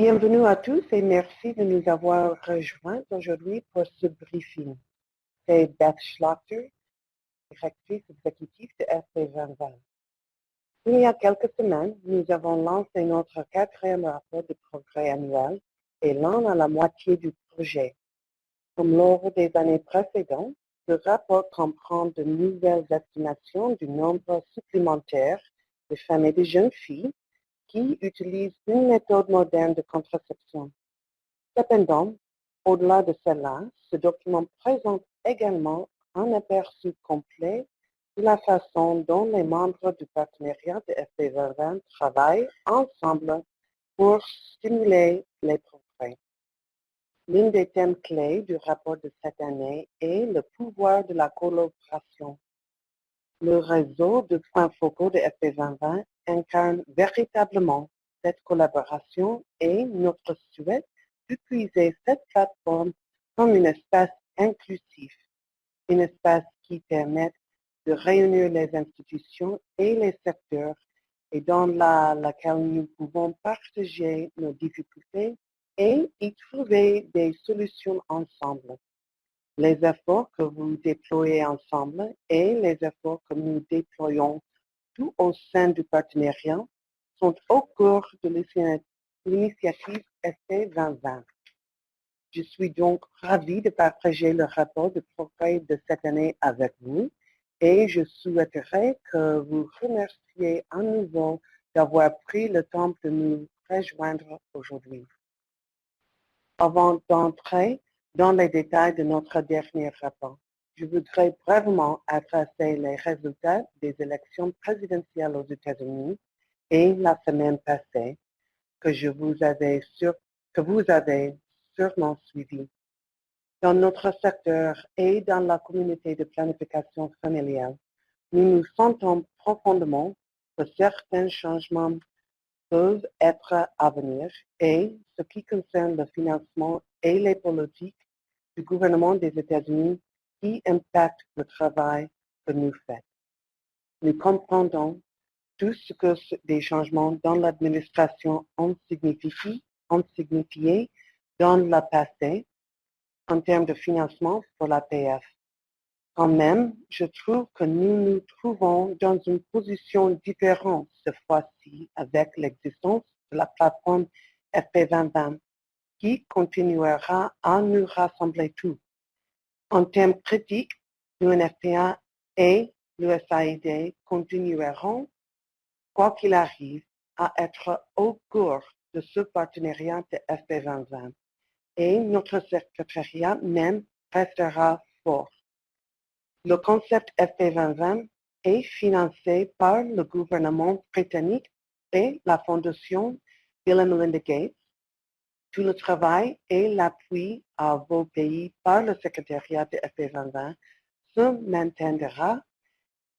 Bienvenue à tous et merci de nous avoir rejoints aujourd'hui pour ce briefing. C'est Beth Schlachter, directrice exécutive de FP 2020. Il y a quelques semaines, nous avons lancé notre quatrième rapport de progrès annuel et l'on a la moitié du projet. Comme lors des années précédentes, ce rapport comprend de nouvelles estimations du nombre supplémentaire de femmes et de jeunes filles qui utilisent une méthode moderne de contraception. Cependant, au-delà de cela, ce document présente également un aperçu complet de la façon dont les membres du partenariat de FP 2020 travaillent ensemble pour stimuler les progrès. L'un des thèmes clés du rapport de cette année est le pouvoir de la collaboration. Le réseau de points focaux de FP 2020 incarne véritablement cette collaboration et notre souhait d'utiliser cette plateforme comme un espace inclusif, un espace qui permet de réunir les institutions et les secteurs et dans laquelle nous pouvons partager nos difficultés et y trouver des solutions ensemble. Les efforts que vous déployez ensemble et les efforts que nous déployons tout au sein du partenariat sont au cours de l'initiative FP 2020. Je suis donc ravie de partager le rapport de progrès de cette année avec vous et je souhaiterais que vous remerciez à nouveau d'avoir pris le temps de nous rejoindre aujourd'hui. Avant d'entrer dans les détails de notre dernier rapport, je voudrais brièvement adresser les résultats des élections présidentielles aux États-Unis et la semaine passée que vous avez sûrement suivi. Dans notre secteur et dans la communauté de planification familiale, nous nous sentons profondément que certains changements peuvent être à venir et ce qui concerne le financement et les politiques du gouvernement des États-Unis qui impactent le travail que nous faisons. Nous comprenons tout ce que des changements dans l'administration ont signifié dans le passé en termes de financement pour l'APF. Quand même, je trouve que nous nous trouvons dans une position différente cette fois-ci avec l'existence de la plateforme FP 2020 qui continuera à nous rassembler tous. En termes critiques, l'UNFPA et l'USAID continueront, quoi qu'il arrive, à être au cœur de ce partenariat de FP 2020 et notre secrétariat même restera fort. Le concept FP 2020 est financé par le gouvernement britannique et la fondation Bill and Melinda Gates. Tout le travail et l'appui à vos pays par le secrétariat de FP 2020 se maintiendra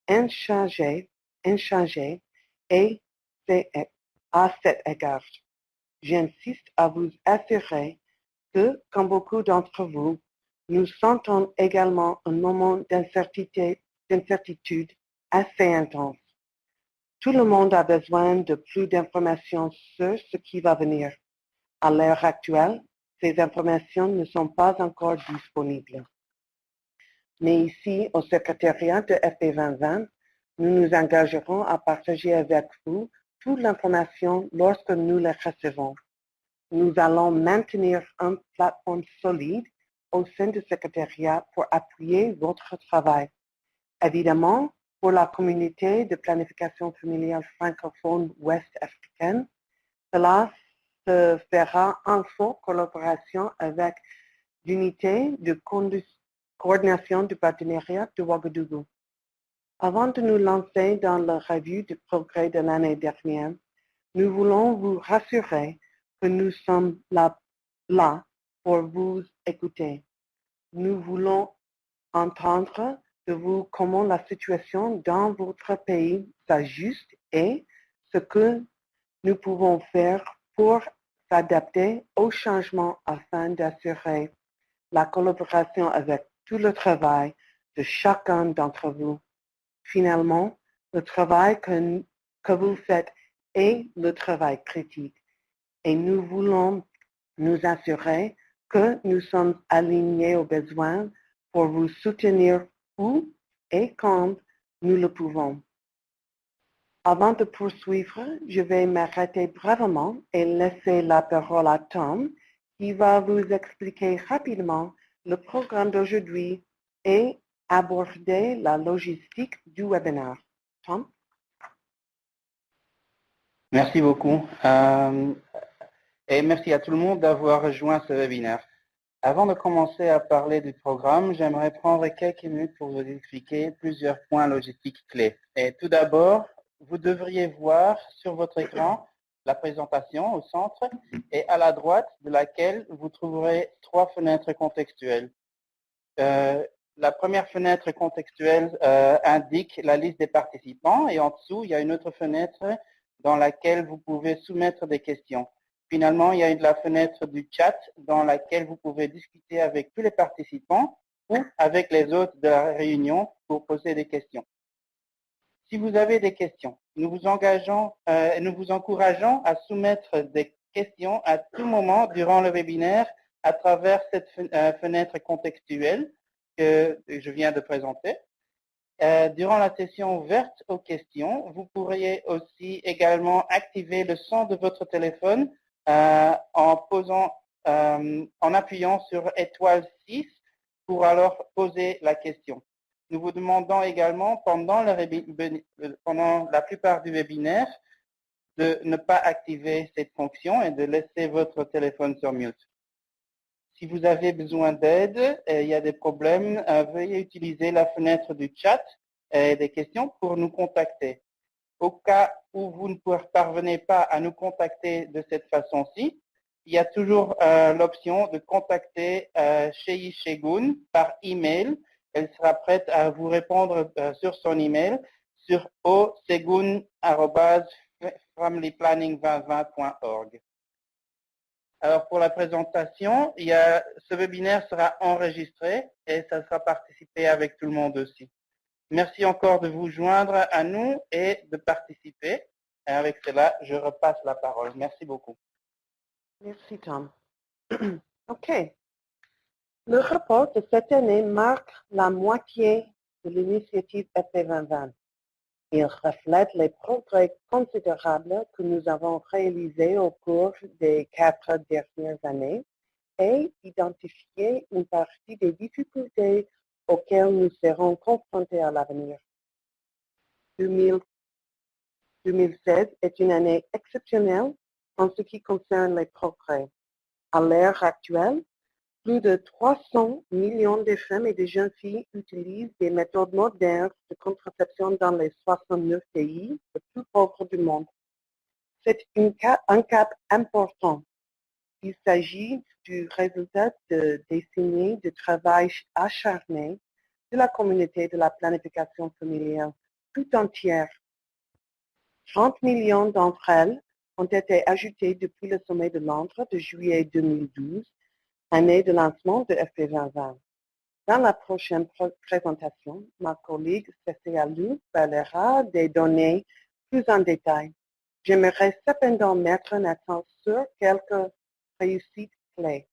inchangé et à cet égard, j'insiste à vous assurer que, comme beaucoup d'entre vous, nous sentons également un moment d'incertitude assez intense. Tout le monde a besoin de plus d'informations sur ce qui va venir. À l'heure actuelle, ces informations ne sont pas encore disponibles. Mais ici, au secrétariat de FP 2020, nous nous engagerons à partager avec vous toute l'information lorsque nous la recevons. Nous allons maintenir une plateforme solide au sein du secrétariat pour appuyer votre travail. Évidemment, pour la communauté de planification familiale francophone ouest-africaine, cela se fera en forte collaboration avec l'unité de coordination du partenariat de Ouagadougou. Avant de nous lancer dans la revue du progrès de l'année dernière, nous voulons vous rassurer que nous sommes là pour vous écouter. Nous voulons entendre de vous comment la situation dans votre pays s'ajuste et ce que nous pouvons faire pour s'adapter aux changements afin d'assurer la collaboration avec tout le travail de chacun d'entre vous. Finalement, le travail que vous faites est le travail critique et nous voulons nous assurer que nous sommes alignés aux besoins pour vous soutenir où et quand nous le pouvons. Avant de poursuivre, je vais m'arrêter brièvement et laisser la parole à Tom, qui va vous expliquer rapidement le programme d'aujourd'hui et aborder la logistique du webinaire. Tom? Merci beaucoup. Et merci à tout le monde d'avoir rejoint ce webinaire. Avant de commencer à parler du programme, j'aimerais prendre quelques minutes pour vous expliquer plusieurs points logistiques clés. Et tout d'abord, vous devriez voir sur votre écran la présentation au centre et à la droite de laquelle vous trouverez 3 fenêtres contextuelles. La première fenêtre contextuelle indique la liste des participants et en dessous, il y a une autre fenêtre dans laquelle vous pouvez soumettre des questions. Finalement, il y a la fenêtre du chat dans laquelle vous pouvez discuter avec tous les participants ou avec les autres de la réunion pour poser des questions. Si vous avez des questions, nous vous encourageons à soumettre des questions à tout moment durant le webinaire à travers cette fenêtre contextuelle que je viens de présenter. Durant la session ouverte aux questions, vous pourriez aussi également activer le son de votre téléphone en appuyant sur étoile 6 pour alors poser la question. Nous vous demandons également pendant la plupart du webinaire de ne pas activer cette fonction et de laisser votre téléphone sur mute. Si vous avez besoin d'aide et il y a des problèmes, veuillez utiliser la fenêtre du chat et des questions pour nous contacter. Au cas où vous ne parvenez pas à nous contacter de cette façon-ci, il y a toujours l'option de contacter Shei Shegun par email. Elle sera prête à vous répondre sur son email sur osegun@familyplanning2020.org. Alors pour la présentation, ce webinaire sera enregistré et ça sera participé avec tout le monde aussi. Merci encore de vous joindre à nous et de participer. Et avec cela, je repasse la parole. Merci beaucoup. Merci, Tom. OK. Le rapport de cette année marque la moitié de l'initiative FP 2020. Il reflète les progrès considérables que nous avons réalisés au cours des 4 dernières années et identifié une partie des difficultés auxquelles nous serons confrontés à l'avenir. 2016 est une année exceptionnelle en ce qui concerne les progrès. À l'heure actuelle, plus de 300 millions de femmes et de jeunes filles utilisent des méthodes modernes de contraception dans les 69 pays les plus pauvres du monde. C'est un cap important. Il s'agit du résultat de décennies de travail acharné de la communauté de la planification familiale tout entière. 30 millions d'entre elles ont été ajoutées depuis le sommet de Londres de juillet 2012, année de lancement de FP 2020. Dans la prochaine présentation, ma collègue Cécile Lou parlera des données plus en détail. J'aimerais cependant mettre un accent sur quelques réussites clés.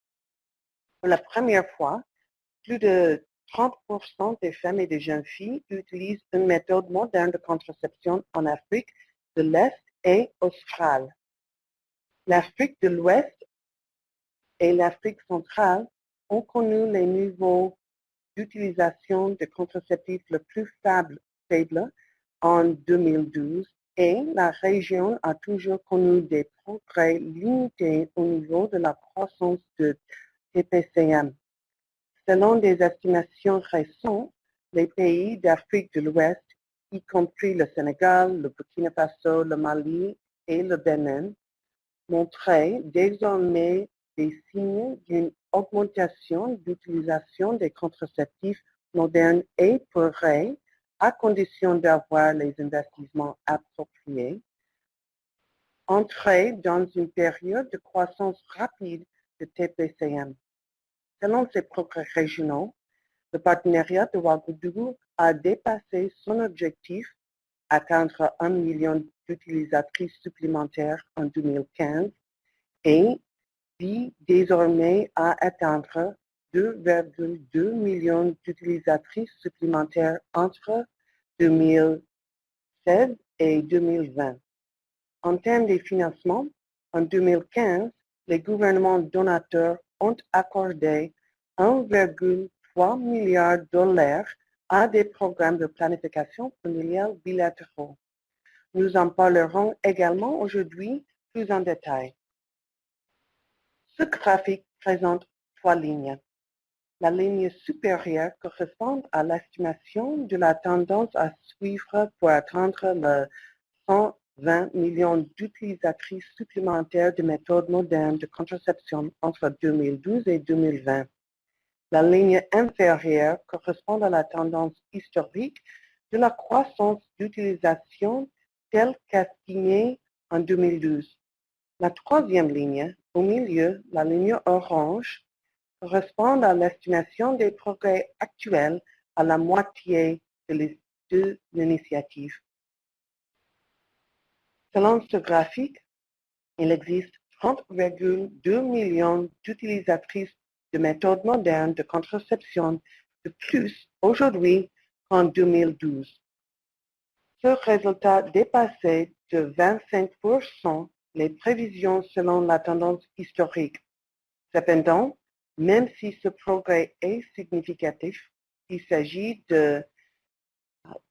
Pour la première fois, plus de 30% des femmes et des jeunes filles utilisent une méthode moderne de contraception en Afrique de l'Est et australe. L'Afrique de l'Ouest et l'Afrique centrale ont connu les niveaux d'utilisation de contraceptifs le plus faible en 2012 et la région a toujours connu des progrès limités au niveau de la croissance de TPCM. Selon des estimations récentes, les pays d'Afrique de l'Ouest, y compris le Sénégal, le Burkina Faso, le Mali et le Bénin, montraient désormais des signes d'une augmentation d'utilisation des contraceptifs modernes et pourraient, à condition d'avoir les investissements appropriés, entrer dans une période de croissance rapide de TPCM. Selon ces progrès régionaux, le partenariat de Ouagadougou a dépassé son objectif, atteindre 1 million d'utilisatrices supplémentaires en 2015, et vise désormais à atteindre 2,2 millions d'utilisatrices supplémentaires entre 2016 et 2020. En termes de financement, en 2015, les gouvernements donateurs ont accordé 1,3 milliard de dollars à des programmes de planification familiale bilatéraux. Nous en parlerons également aujourd'hui plus en détail. Ce graphique présente 3 lignes. La ligne supérieure correspond à l'estimation de la tendance à suivre pour atteindre le 120 millions d'utilisatrices supplémentaires de méthodes modernes de contraception entre 2012 et 2020. La ligne inférieure correspond à la tendance historique de la croissance d'utilisation telle qu'estimée en 2012. La troisième ligne, au milieu, la ligne orange, correspond à l'estimation des progrès actuels à la moitié de l'initiative. Selon ce graphique, il existe 30,2 millions d'utilisatrices de méthodes modernes de contraception de plus aujourd'hui qu'en 2012. Ce résultat dépassait de 25% les prévisions selon la tendance historique. Cependant, même si ce progrès est significatif, il s'agit de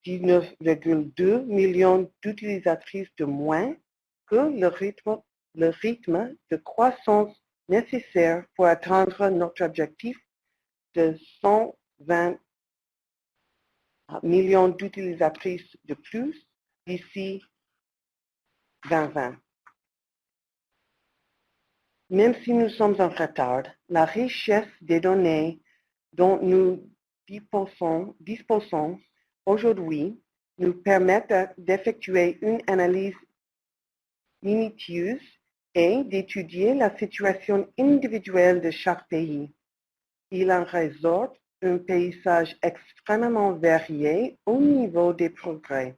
19,2 millions d'utilisatrices de moins que le rythme de croissance nécessaire pour atteindre notre objectif de 120 millions d'utilisatrices de plus d'ici 2020. Même si nous sommes en retard, la richesse des données dont nous disposons aujourd'hui nous permettent d'effectuer une analyse minutieuse et d'étudier la situation individuelle de chaque pays. Il en résulte un paysage extrêmement varié au niveau des progrès.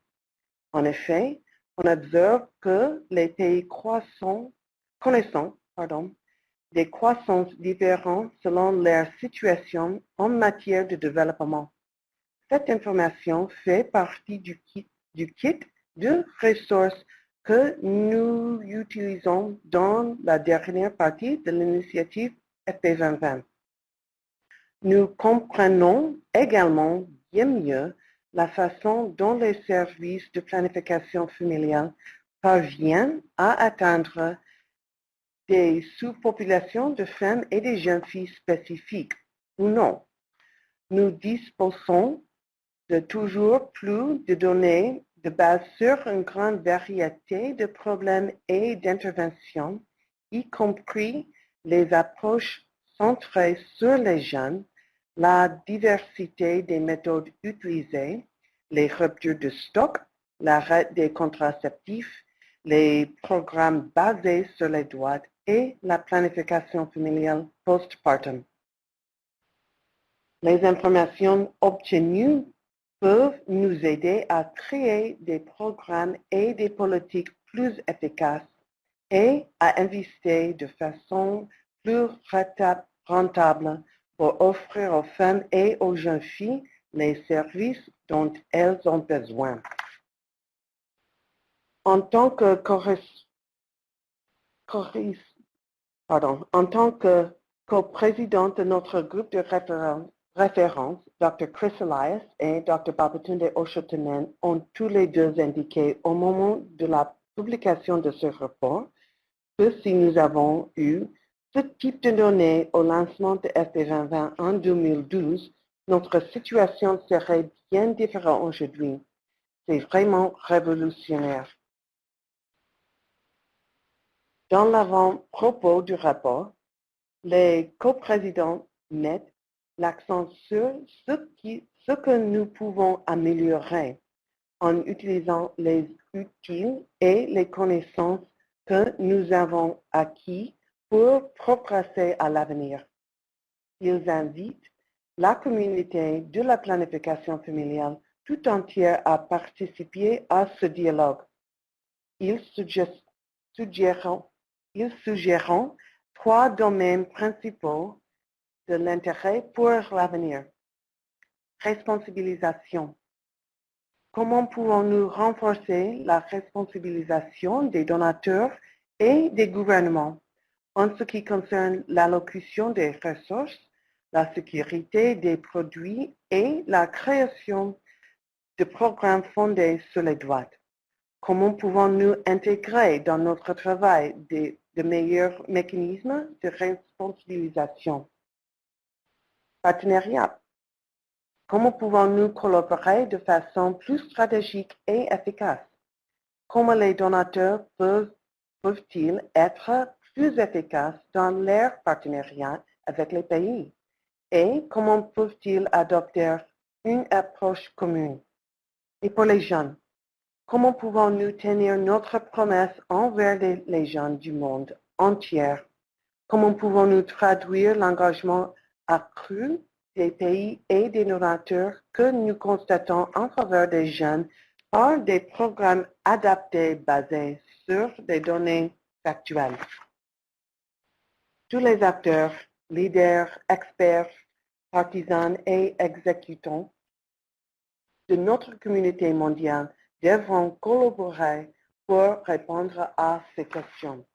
En effet, on observe que les pays connaissent des croissances différentes selon leur situation en matière de développement. Cette information fait partie du kit de ressources que nous utilisons dans la dernière partie de l'initiative FP 2020. Nous comprenons également bien mieux la façon dont les services de planification familiale parviennent à atteindre des sous-populations de femmes et de jeunes filles spécifiques ou non. Nous disposons de toujours plus de données de base sur une grande variété de problèmes et d'interventions, y compris les approches centrées sur les jeunes, la diversité des méthodes utilisées, les ruptures de stock, l'arrêt des contraceptifs, les programmes basés sur les droits et la planification familiale postpartum. Les informations obtenues peuvent nous aider à créer des programmes et des politiques plus efficaces et à investir de façon plus rentable pour offrir aux femmes et aux jeunes filles les services dont elles ont besoin. En tant que co-présidente de notre groupe de référence, Dr. Chris Elias et Dr. Babatunde Oshotanen ont tous les deux indiqué au moment de la publication de ce rapport que si nous avons eu ce type de données au lancement de FP 2020 en 2012, notre situation serait bien différente aujourd'hui. C'est vraiment révolutionnaire. Dans l'avant-propos du rapport, les coprésidents mettent l'accent sur ce que nous pouvons améliorer en utilisant les outils et les connaissances que nous avons acquis pour progresser à l'avenir. Ils invitent la communauté de la planification familiale tout entière à participer à ce dialogue. Ils suggèrent ils suggèrent 3 domaines principaux de l'intérêt pour l'avenir. Responsabilisation. Comment pouvons-nous renforcer la responsabilisation des donateurs et des gouvernements en ce qui concerne l'allocution des ressources, la sécurité des produits et la création de programmes fondés sur les droits? Comment pouvons-nous intégrer dans notre travail de meilleurs mécanismes de responsabilisation? Partenariat. Comment pouvons-nous collaborer de façon plus stratégique et efficace? Comment les donateurs peuvent-ils être plus efficaces dans leur partenariat avec les pays? Et comment peuvent-ils adopter une approche commune? Et pour les jeunes, comment pouvons-nous tenir notre promesse envers les jeunes du monde entier? Comment pouvons-nous traduire l'engagement accru des pays et des donateurs que nous constatons en faveur des jeunes par des programmes adaptés basés sur des données factuelles? Tous les acteurs, leaders, experts, partisans et exécutants de notre communauté mondiale devront collaborer pour répondre à ces questions.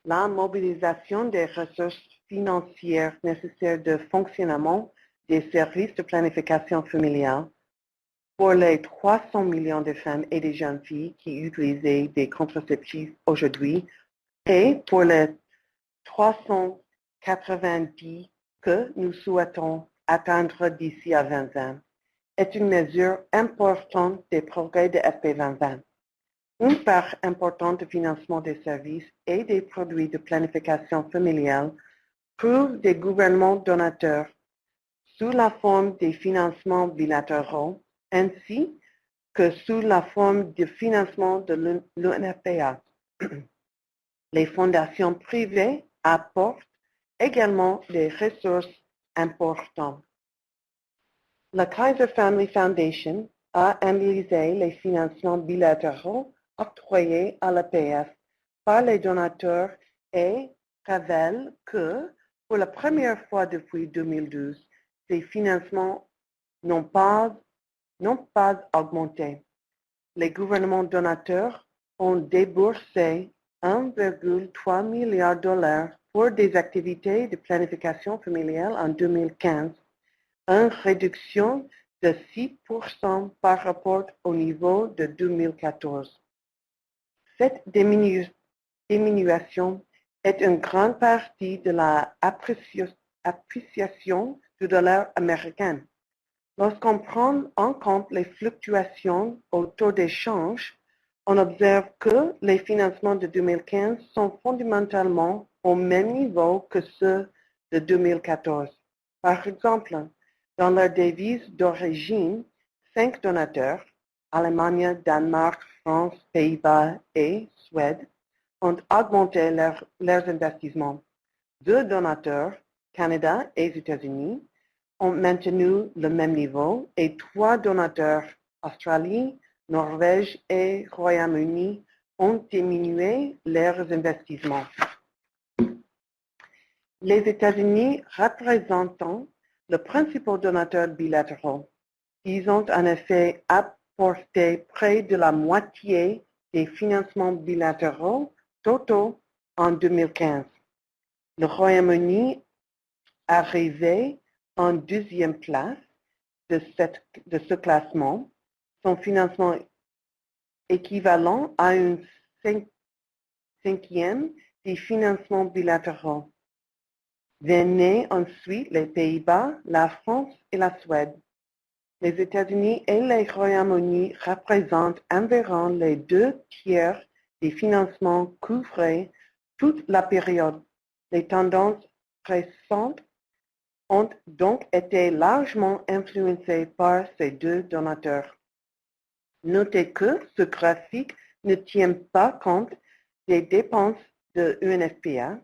La mobilisation des ressources financières nécessaires de fonctionnement des services de planification familiale pour les 300 millions de femmes et de jeunes filles qui utilisent des contraceptifs aujourd'hui et pour les 390 que nous souhaitons atteindre d'ici à 2020 est une mesure importante des progrès de FP 2020. Une part importante du financement des services et des produits de planification familiale provient des gouvernements donateurs sous la forme des financements bilatéraux ainsi que sous la forme de financement de l'UNFPA. Les fondations privées apportent également des ressources importantes. La Kaiser Family Foundation a analysé les financements bilatéraux octroyés à l'APF par les donateurs et révèle que, pour la première fois depuis 2012, ces financements n'ont pas augmenté. Les gouvernements donateurs ont déboursé 1,3 milliard de dollars pour des activités de planification familiale en 2015, une réduction de 6% par rapport au niveau de 2014. Cette diminution est une grande partie de l'appréciation du dollar américain. Lorsqu'on prend en compte les fluctuations au taux d'échange, on observe que les financements de 2015 sont fondamentalement au même niveau que ceux de 2014. Par exemple, dans leur devise d'origine, 5 donateurs, Allemagne, Danemark, France, Pays-Bas et Suède, ont augmenté leurs investissements. 2 donateurs, Canada et États-Unis, ont maintenu le même niveau et 3 donateurs, Australie, Norvège et Royaume-Uni, ont diminué leurs investissements. Les États-Unis représentant le principal donateur bilatéral, ils ont en effet apporté près de la moitié des financements bilatéraux totaux en 2015. Le Royaume-Uni arrivé en 2e place de ce classement, son financement équivalent à une 5e des financements bilatéraux. Venaient ensuite les Pays-Bas, la France et la Suède. Les États-Unis et le Royaume-Uni représentent environ les 2 tiers des financements couvrés toute la période. Les tendances récentes ont donc été largement influencées par ces 2 donateurs. Notez que ce graphique ne tient pas compte des dépenses de l'UNFPA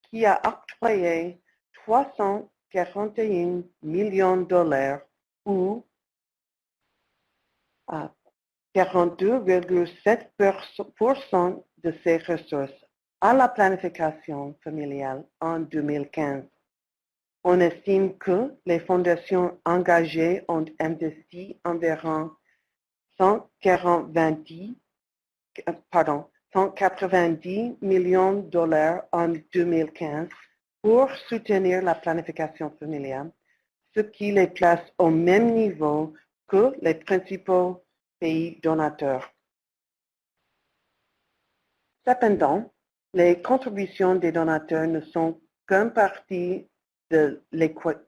qui a octroyé 341 millions de dollars ou 42,7% de ces ressources à la planification familiale en 2015. On estime que les fondations engagées ont investi environ 190 millions de dollars en 2015 pour soutenir la planification familiale, ce qui les place au même niveau que les principaux pays donateurs. Cependant, les contributions des donateurs ne sont qu'une partie de l'équation.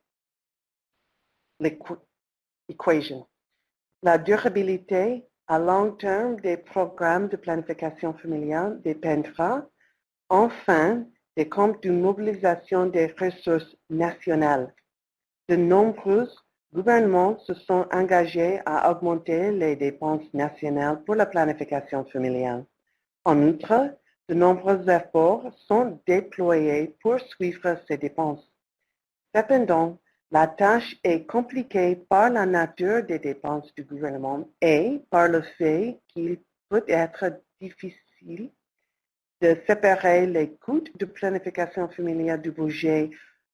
La durabilité à long terme des programmes de planification familiale dépendra enfin des comptes de mobilisation des ressources nationales. De nombreux gouvernements se sont engagés à augmenter les dépenses nationales pour la planification familiale. En outre, de nombreux efforts sont déployés pour suivre ces dépenses. Cependant, la tâche est compliquée par la nature des dépenses du gouvernement et par le fait qu'il peut être difficile de séparer les coûts de planification familiale du budget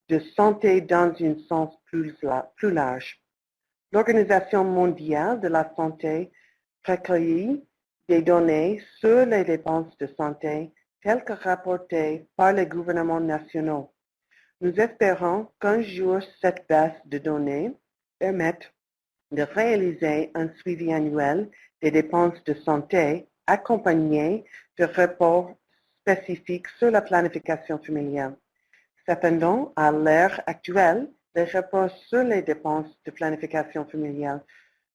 de santé dans un sens plus large. L'Organisation mondiale de la santé recueille des données sur les dépenses de santé telles que rapportées par les gouvernements nationaux. Nous espérons qu'un jour cette base de données permette de réaliser un suivi annuel des dépenses de santé accompagné de rapports spécifiques sur la planification familiale. Cependant, à l'heure actuelle, les rapports sur les dépenses de planification familiale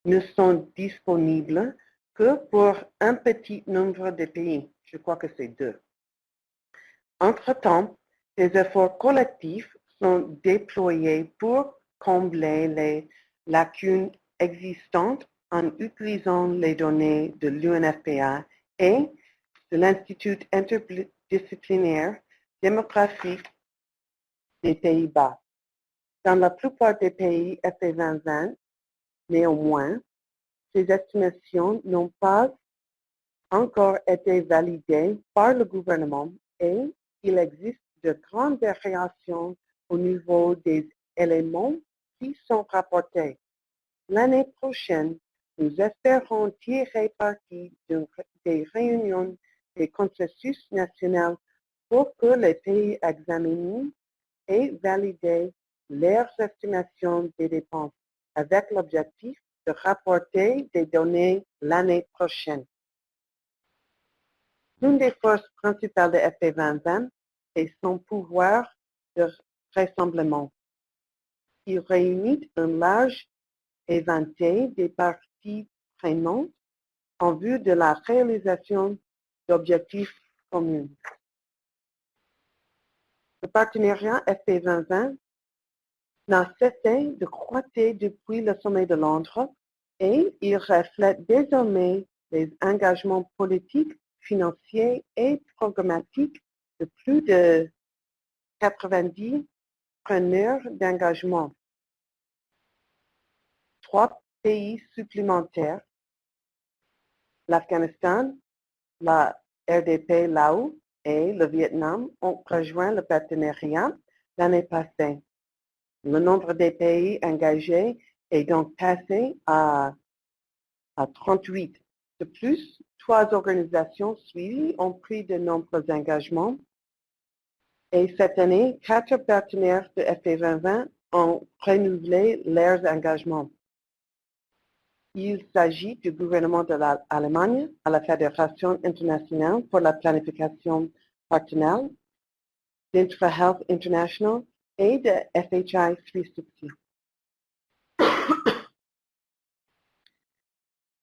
ne sont disponibles que pour un petit nombre de pays. Je crois que c'est 2. Entre-temps, des efforts collectifs sont déployés pour combler les lacunes existantes en utilisant les données de l'UNFPA et de l'Institut interdisciplinaire démographique des Pays-Bas. Dans la plupart des pays FP2020, néanmoins, ces estimations n'ont pas encore été validées par le gouvernement et il existe de grandes variations au niveau des éléments qui sont rapportés. L'année prochaine, nous espérons tirer parti des réunions des consensus nationaux pour que les pays examinent et valident leurs estimations des dépenses avec l'objectif de rapporter des données l'année prochaine. L'une des forces principales de FP2020 est son pouvoir de rassemblement. Il réunit un large éventail des parties prenantes en vue de la réalisation d'objectifs communs. Le partenariat FP2020 n'a cessé de croître depuis le sommet de Londres et il reflète désormais les engagements politiques, financiers et programmatiques de plus de 90 preneurs d'engagement. 3 pays supplémentaires, l'Afghanistan, la RDP Laos et le Vietnam, ont rejoint le partenariat l'année passée. Le nombre des pays engagés est donc passé à 38. De plus, 3 organisations suivies ont pris de nombreux engagements. Et cette année, 4 partenaires de FP2020 ont renouvelé leurs engagements. Il s'agit du gouvernement de l'Allemagne, à la Fédération internationale pour la planification partenariale, d'IntraHealth International et de FHI 360.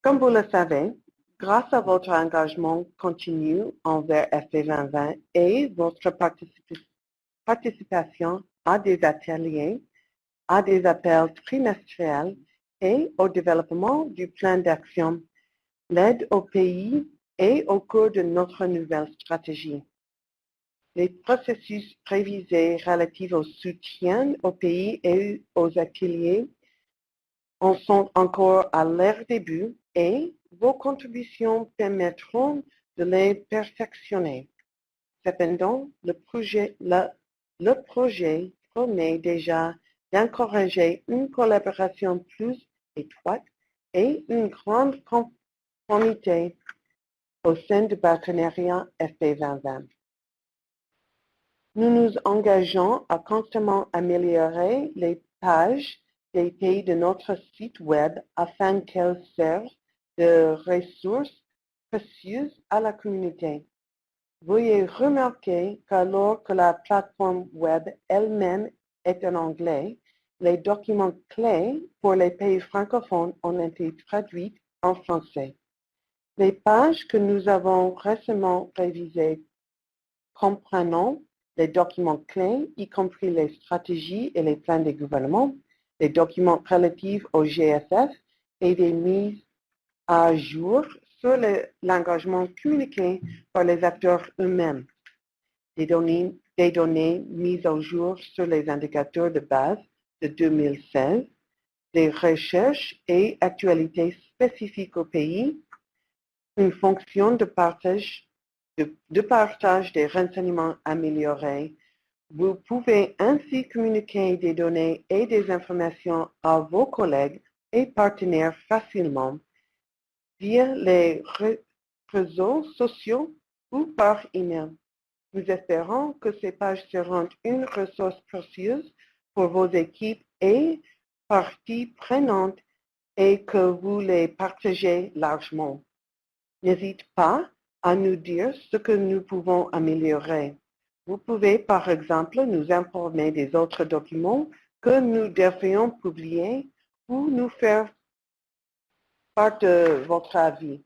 Comme vous le savez, grâce à votre engagement continu envers FP2020 et votre participation à des ateliers, à des appels trimestriels et au développement du plan d'action, l'aide au pays et au cours de notre nouvelle stratégie. Les processus révisés relatifs au soutien au pays et aux ateliers en sont encore à leur début et vos contributions permettront de les perfectionner. Cependant, le projet promet déjà d'encourager une collaboration plus étroite et une grande conformité au sein du partenariat FP 2020. Nous nous engageons à constamment améliorer les pages des pays de notre site web afin qu'elles servent de ressources précieuses à la communauté. Veuillez remarquer qu'alors que la plateforme web elle-même est en anglais, les documents clés pour les pays francophones ont été traduits en français. Les pages que nous avons récemment révisées comprenant les documents clés, y compris les stratégies et les plans des gouvernements, les documents relatifs au GSF et des mises à jour sur l'engagement communiqué par les acteurs eux-mêmes, des données mises au jour sur les indicateurs de base de 2016, des recherches et actualités spécifiques au pays, une fonction de partage des renseignements améliorés. Vous pouvez ainsi communiquer des données et des informations à vos collègues et partenaires facilement via les réseaux sociaux ou par email. Nous espérons que ces pages seront une ressource précieuse pour vos équipes et parties prenantes et que vous les partagez largement. N'hésitez pas à nous dire ce que nous pouvons améliorer. Vous pouvez, par exemple, nous informer des autres documents que nous devrions publier ou nous faire part de votre avis.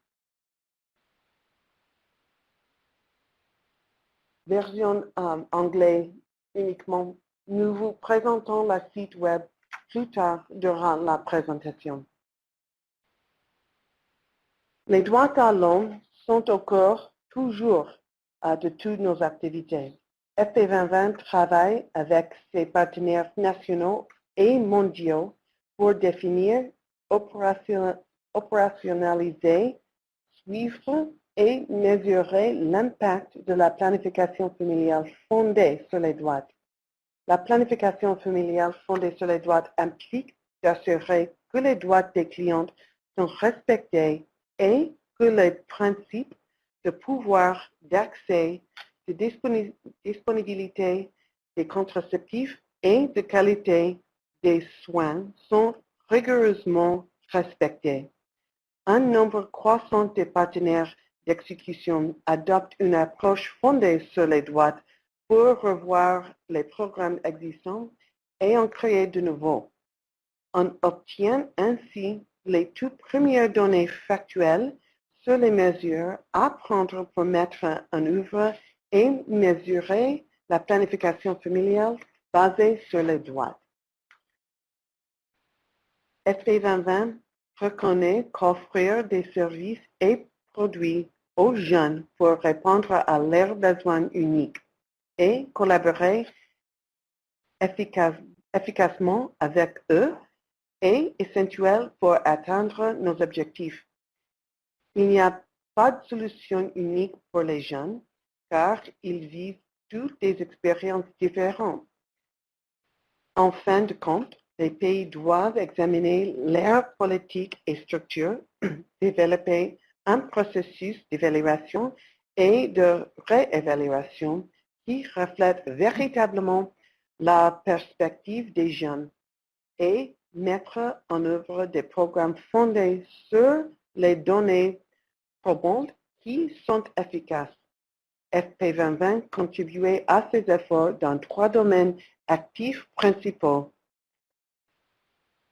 Version anglais uniquement. Nous vous présentons le site web plus tard durant la présentation. Les droits à l'homme sont au cœur toujours de toutes nos activités. FP 2020 travaille avec ses partenaires nationaux et mondiaux pour définir, opérationnaliser, suivre et mesurer l'impact de la planification familiale fondée sur les droits. La planification familiale fondée sur les droits implique d'assurer que les droits des clients sont respectés et que les principes de pouvoir, d'accès, de disponibilité des contraceptifs et de qualité des soins sont rigoureusement respectés. Un nombre croissant de partenaires d'exécution adoptent une approche fondée sur les droits pour revoir les programmes existants et en créer de nouveaux. On obtient ainsi les toutes premières données factuelles sur les mesures à prendre pour mettre en œuvre et mesurer la planification familiale basée sur les droits. FP 2020 reconnaît qu'offrir des services et produits aux jeunes pour répondre à leurs besoins uniques et collaborer efficacement avec eux est essentiel pour atteindre nos objectifs. Il n'y a pas de solution unique pour les jeunes car ils vivent toutes des expériences différentes. En fin de compte, les pays doivent examiner leurs politiques et structures, développer un processus d'évaluation et de réévaluation qui reflète véritablement la perspective des jeunes et mettre en œuvre des programmes fondés sur les données probantes qui sont efficaces. FP 2020 contribuait à ces efforts dans 3 domaines actifs principaux.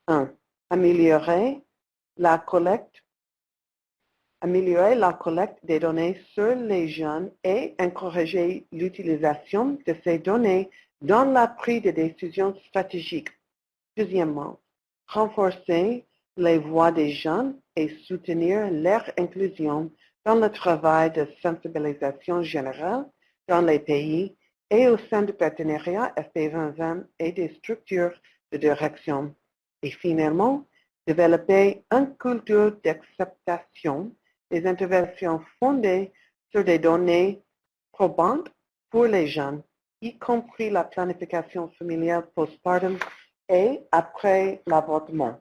1. Améliorer la collecte des données sur les jeunes et encourager l'utilisation de ces données dans la prise de décisions stratégiques. Deuxièmement, renforcer les voix des jeunes et soutenir leur inclusion dans le travail de sensibilisation générale dans les pays et au sein du partenariat FP 2020 et des structures de direction. Et finalement, développer une culture d'acceptation des interventions fondées sur des données probantes pour les jeunes, y compris la planification familiale postpartum et après l'avortement,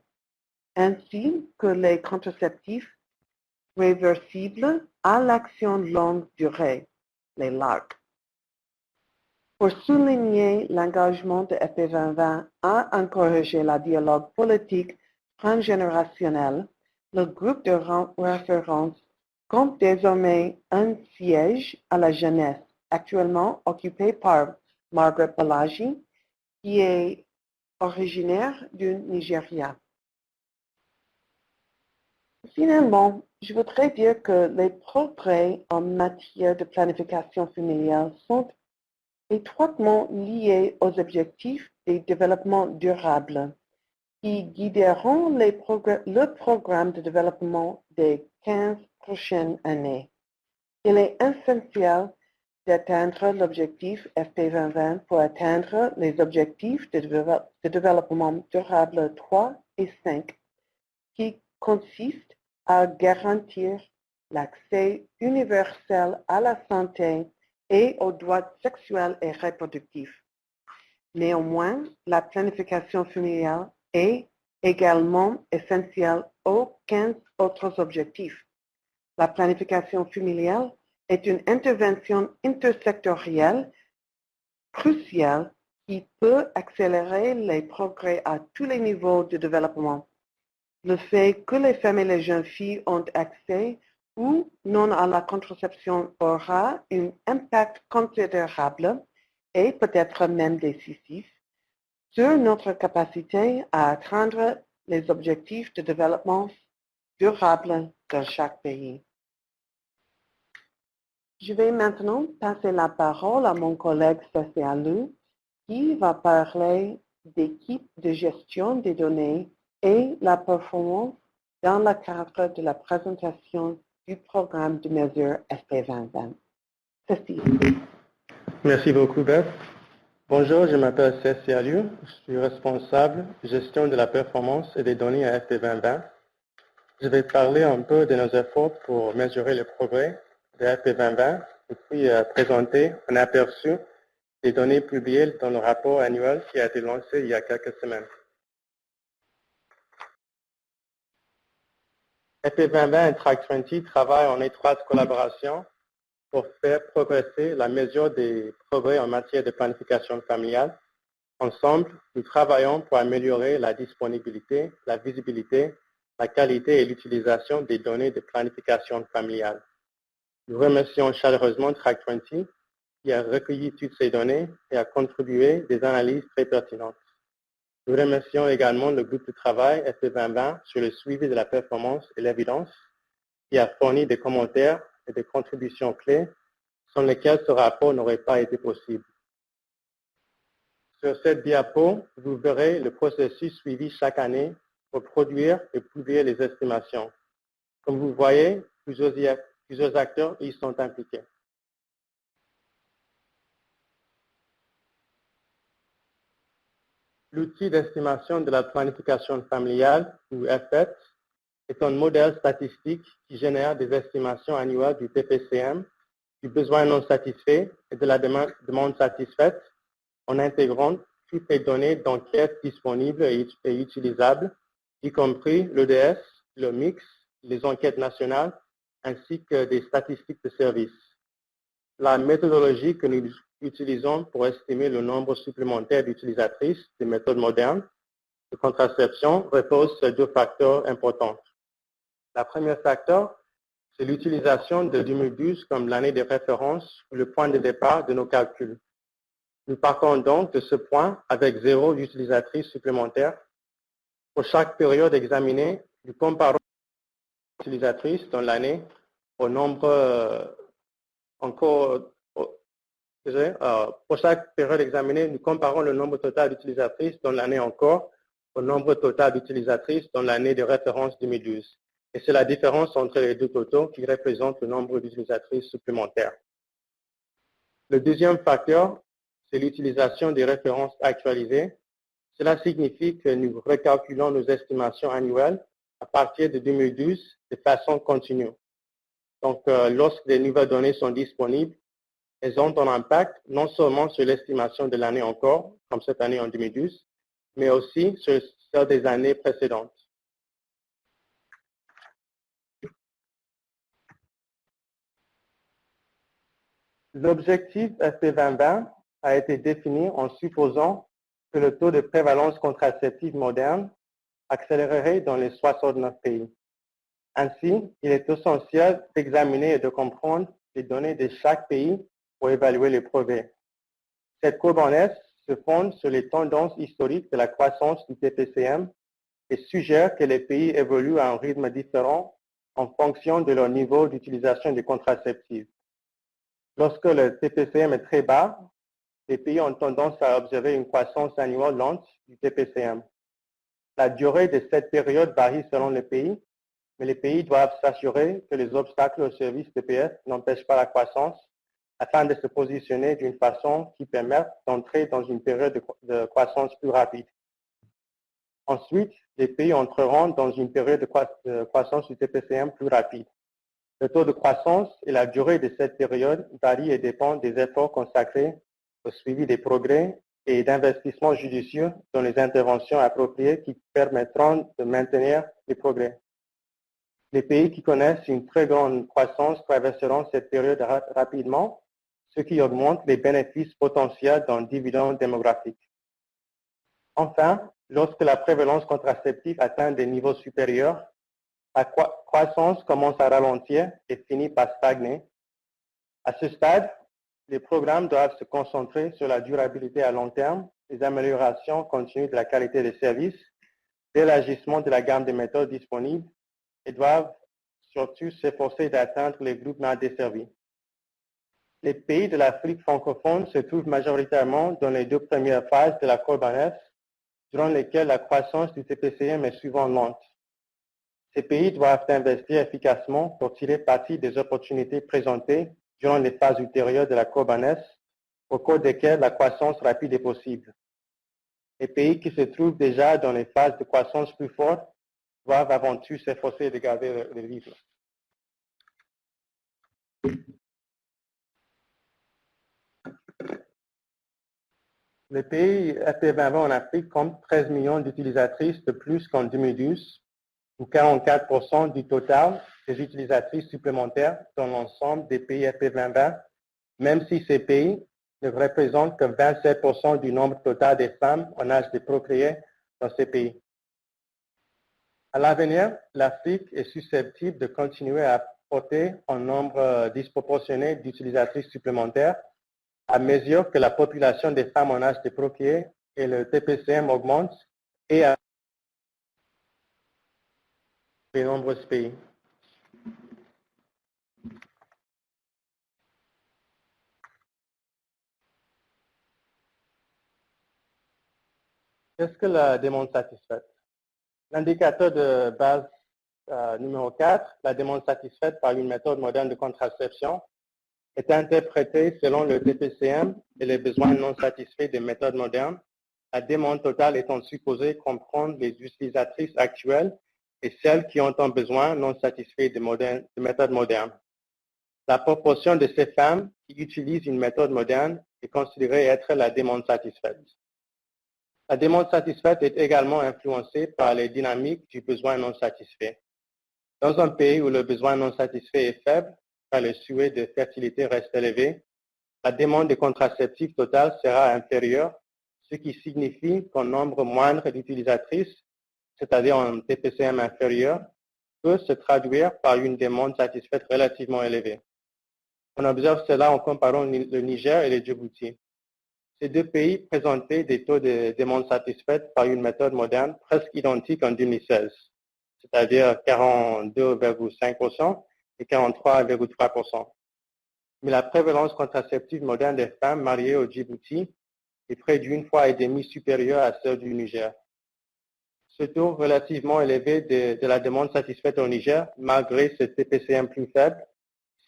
ainsi que les contraceptifs réversibles à l'action longue durée, les LARC. Pour souligner l'engagement de FP 2020 à encourager le dialogue politique transgénérationnel, le groupe de référence compte désormais un siège à la jeunesse, actuellement occupé par Margaret Balaji, qui est originaire du Nigeria. Finalement, je voudrais dire que les progrès en matière de planification familiale sont étroitement liés aux objectifs de développement durable qui guideront le programme de développement des 15 prochaines années. Il est essentiel d'atteindre l'objectif FP 2020 pour atteindre les objectifs de développement durable 3 et 5 qui consistent à garantir l'accès universel à la santé et aux droits sexuels et reproductifs. Néanmoins, la planification familiale est également essentielle aux 15 autres objectifs. La planification familiale est une intervention intersectorielle cruciale qui peut accélérer les progrès à tous les niveaux de développement. Le fait que les femmes et les jeunes filles ont accès ou non à la contraception aura un impact considérable et peut-être même décisif sur notre capacité à atteindre les objectifs de développement durable dans chaque pays. Je vais maintenant passer la parole à mon collègue Cécile qui va parler d'équipe de gestion des données et la performance dans le cadre de la présentation du programme de mesure FP 2020. Cécile. Merci beaucoup, Beth. Bonjour, je m'appelle Cécile Aliou. Je suis responsable de gestion de la performance et des données à FP 2020. Je vais parler un peu de nos efforts pour mesurer le progrès de FP 2020 et puis présenter un aperçu des données publiées dans le rapport annuel qui a été lancé il y a quelques semaines. FP 2020 et Track 20 travaillent en étroite collaboration pour faire progresser la mesure des progrès en matière de planification familiale. Ensemble, nous travaillons pour améliorer la disponibilité, la visibilité, la qualité et l'utilisation des données de planification familiale. Nous remercions chaleureusement Track 20 qui a recueilli toutes ces données et a contribué des analyses très pertinentes. Nous remercions également le groupe de travail FP 2020 sur le suivi de la performance et l'évidence qui a fourni des commentaires et des contributions clés sans lesquelles ce rapport n'aurait pas été possible. Sur cette diapo, vous verrez le processus suivi chaque année pour produire et publier les estimations. Comme vous voyez, plusieurs acteurs y sont impliqués. L'outil d'estimation de la planification familiale, ou FET, est un modèle statistique qui génère des estimations annuelles du TPCM, du besoin non satisfait et de la demande satisfaite en intégrant toutes les données d'enquête disponibles et utilisables, y compris l'EDS, le mix, les enquêtes nationales, ainsi que des statistiques de service. La méthodologie que nous utilisons pour estimer le nombre supplémentaire d'utilisatrices des méthodes modernes de contraception repose sur deux facteurs importants. Le premier facteur, c'est l'utilisation de 2012 comme l'année de référence ou le point de départ de nos calculs. Nous partons donc de ce point avec 0 utilisatrices supplémentaires. Pour chaque période examinée, nous comparons les utilisatrices dans l'année au nombre pour chaque période examinée, nous comparons le nombre total d'utilisatrices dans l'année encore au nombre total d'utilisatrices dans l'année de référence 2012. Et c'est la différence entre les deux totaux qui représente le nombre d'utilisatrices supplémentaires. Le deuxième facteur, c'est l'utilisation des références actualisées. Cela signifie que nous recalculons nos estimations annuelles à partir de 2012 de façon continue. Donc, lorsque des nouvelles données sont disponibles, elles ont un impact non seulement sur l'estimation de l'année encore, comme cette année en 2012, mais aussi sur celle des années précédentes. L'objectif FP 2020 a été défini en supposant que le taux de prévalence contraceptive moderne accélérerait dans les 69 pays. Ainsi, il est essentiel d'examiner et de comprendre les données de chaque pays pour évaluer les progrès. Cette courbe en S se fonde sur les tendances historiques de la croissance du TPCM et suggère que les pays évoluent à un rythme différent en fonction de leur niveau d'utilisation des contraceptifs. Lorsque le TPCM est très bas, les pays ont tendance à observer une croissance annuelle lente du TPCM. La durée de cette période varie selon les pays, mais les pays doivent s'assurer que les obstacles au service TPS n'empêchent pas la croissance afin de se positionner d'une façon qui permette d'entrer dans une période de croissance plus rapide. Ensuite, les pays entreront dans une période de croissance du TPCM plus rapide. Le taux de croissance et la durée de cette période varient et dépendent des efforts consacrés au suivi des progrès et d'investissements judicieux dans les interventions appropriées qui permettront de maintenir les progrès. Les pays qui connaissent une très grande croissance traverseront cette période rapidement, ce qui augmente les bénéfices potentiels d'un dividende démographique. Enfin, lorsque la prévalence contraceptive atteint des niveaux supérieurs, la croissance commence à ralentir et finit par stagner. À ce stade, les programmes doivent se concentrer sur la durabilité à long terme, les améliorations continues de la qualité des services, l'élargissement de la gamme de méthodes disponibles et doivent surtout s'efforcer d'atteindre les groupes non desservis. Les pays de l'Afrique francophone se trouvent majoritairement dans les deux premières phases de la courbe en S, durant lesquelles la croissance du TPCM est souvent lente. Ces pays doivent investir efficacement pour tirer parti des opportunités présentées durant les phases ultérieures de la courbe en S, au cours desquelles la croissance rapide est possible. Les pays qui se trouvent déjà dans les phases de croissance plus fortes doivent avant tout s'efforcer de garder le rythme. Les pays FP2020 en Afrique comptent 13 millions d'utilisatrices de plus qu'en 2012, ou 44% du total des utilisatrices supplémentaires dans l'ensemble des pays FP2020, même si ces pays ne représentent que 27% du nombre total des femmes en âge de procréer dans ces pays. À l'avenir, l'Afrique est susceptible de continuer à porter un nombre disproportionné d'utilisatrices supplémentaires à mesure que la population des femmes en âge de procréer et le TPCM augmente et à de nombreux pays. Qu'est-ce que la demande satisfaite? L'indicateur de base numéro 4, la demande satisfaite par une méthode moderne de contraception, est interprétée selon le TPCM et les besoins non satisfaits des méthodes modernes, la demande totale étant supposée comprendre les utilisatrices actuelles et celles qui ont un besoin non satisfait de méthodes modernes. La proportion de ces femmes qui utilisent une méthode moderne est considérée être la demande satisfaite. La demande satisfaite est également influencée par les dynamiques du besoin non satisfait. Dans un pays où le besoin non satisfait est faible, car le souhait de fertilité reste élevé, la demande de contraceptifs totale sera inférieure, ce qui signifie qu'un nombre moindre d'utilisatrices, c'est-à-dire un TPCM inférieur, peut se traduire par une demande satisfaite relativement élevée. On observe cela en comparant le Niger et le Djibouti. Ces deux pays présentaient des taux de demande satisfaite par une méthode moderne presque identiques en 2016, c'est-à-dire 42,5% et 43,3%. Mais la prévalence contraceptive moderne des femmes mariées au Djibouti est près d'une fois et demie supérieure à celle du Niger. Ce taux relativement élevé de la demande satisfaite au Niger, malgré ce TPCM plus faible,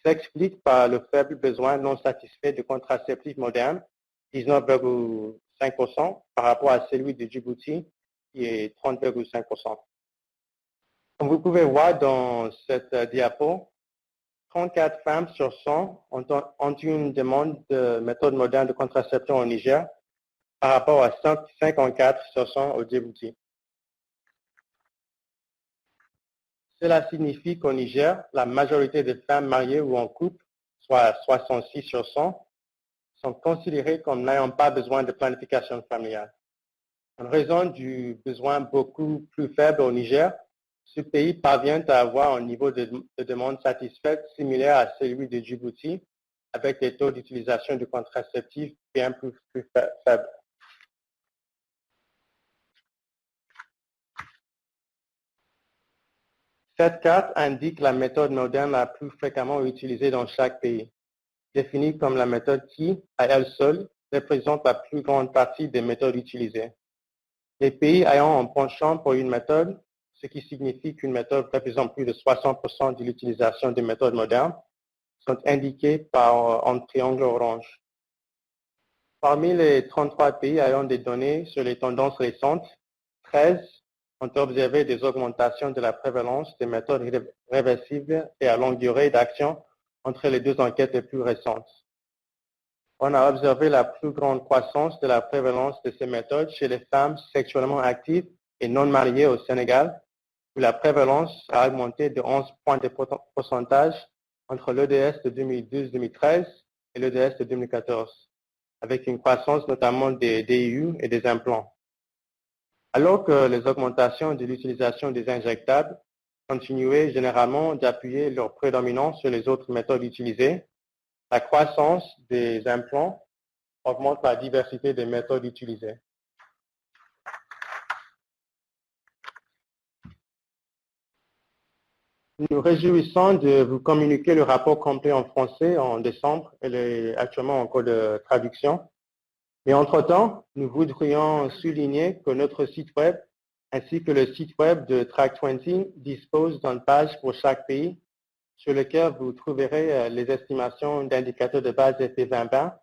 s'explique par le faible besoin non satisfait de contraceptifs modernes, 19,5% par rapport à celui de Djibouti, qui est 30,5%. Comme vous pouvez voir dans cette diapo, 34 femmes sur 100 ont une demande de méthode moderne de contraception au Niger par rapport à 54 sur 100 au Djibouti. Cela signifie qu'au Niger, la majorité des femmes mariées ou en couple, soit 66 sur 100, sont considérées comme n'ayant pas besoin de planification familiale. En raison du besoin beaucoup plus faible au Niger, ce pays parvient à avoir un niveau de demande satisfaite similaire à celui de Djibouti, avec des taux d'utilisation de contraceptifs bien plus faibles. Cette carte indique la méthode moderne la plus fréquemment utilisée dans chaque pays, définie comme la méthode qui, à elle seule, représente la plus grande partie des méthodes utilisées. Les pays ayant un penchant pour une méthode, ce qui signifie qu'une méthode représente plus de 60% de l'utilisation des méthodes modernes, sont indiqués par un triangle orange. Parmi les 33 pays ayant des données sur les tendances récentes, 13 ont observé des augmentations de la prévalence des méthodes réversibles et à longue durée d'action entre les deux enquêtes les plus récentes. On a observé la plus grande croissance de la prévalence de ces méthodes chez les femmes sexuellement actives et non mariées au Sénégal, où la prévalence a augmenté de 11 points de pourcentage entre l'EDS de 2012-2013 et l'EDS de 2014, avec une croissance notamment des DIU et des implants. Alors que les augmentations de l'utilisation des injectables continuaient généralement d'appuyer leur prédominance sur les autres méthodes utilisées, la croissance des implants augmente la diversité des méthodes utilisées. Nous nous réjouissons de vous communiquer le rapport complet en français en décembre. Elle est actuellement en cours de traduction. Mais entre-temps, nous voudrions souligner que notre site web ainsi que le site web de Track20 disposent d'une page pour chaque pays sur lequel vous trouverez les estimations d'indicateurs de base FP2020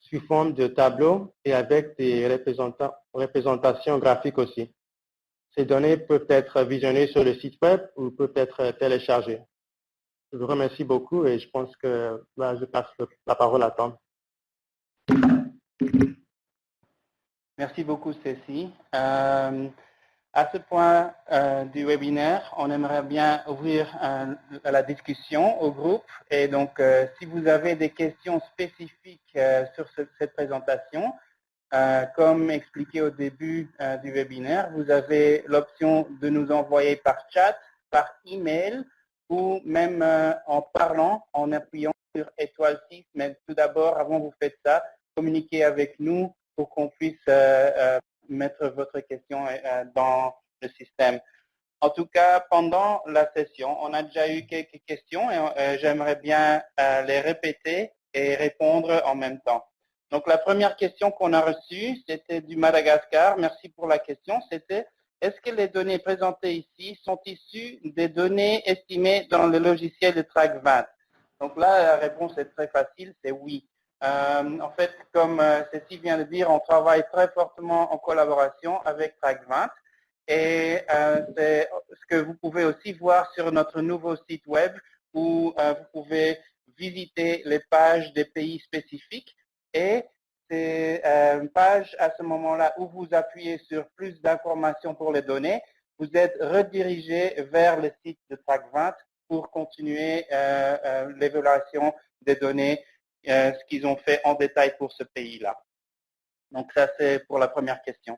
sous forme de tableaux et avec des représentations graphiques aussi. Ces données peuvent être visionnées sur le site web ou peuvent être téléchargées. Je vous remercie beaucoup et je pense que là, je passe la parole à Tom. Merci beaucoup, Cécile. À ce point du webinaire, on aimerait bien ouvrir la discussion au groupe. Et donc, si vous avez des questions spécifiques sur cette présentation, comme expliqué au début du webinaire, vous avez l'option de nous envoyer par chat, par email ou même en parlant, en appuyant sur étoile 6. Mais tout d'abord, avant que vous faites ça, communiquez avec nous pour qu'on puisse mettre votre question dans le système. En tout cas, pendant la session, on a déjà eu quelques questions et j'aimerais bien les répéter et répondre en même temps. Donc, la première question qu'on a reçue, c'était du Madagascar. Merci pour la question. C'était, est-ce que les données présentées ici sont issues des données estimées dans le logiciel de Track20? Donc là, la réponse est très facile, c'est oui. En fait, comme Cécile vient de dire, on travaille très fortement en collaboration avec Track20 et c'est ce que vous pouvez aussi voir sur notre nouveau site web où vous pouvez visiter les pages des pays spécifiques et c'est une page à ce moment-là où vous appuyez sur plus d'informations pour les données, vous êtes redirigé vers le site de Track20 pour continuer l'évaluation des données, ce qu'ils ont fait en détail pour ce pays-là. Donc ça, c'est pour la première question.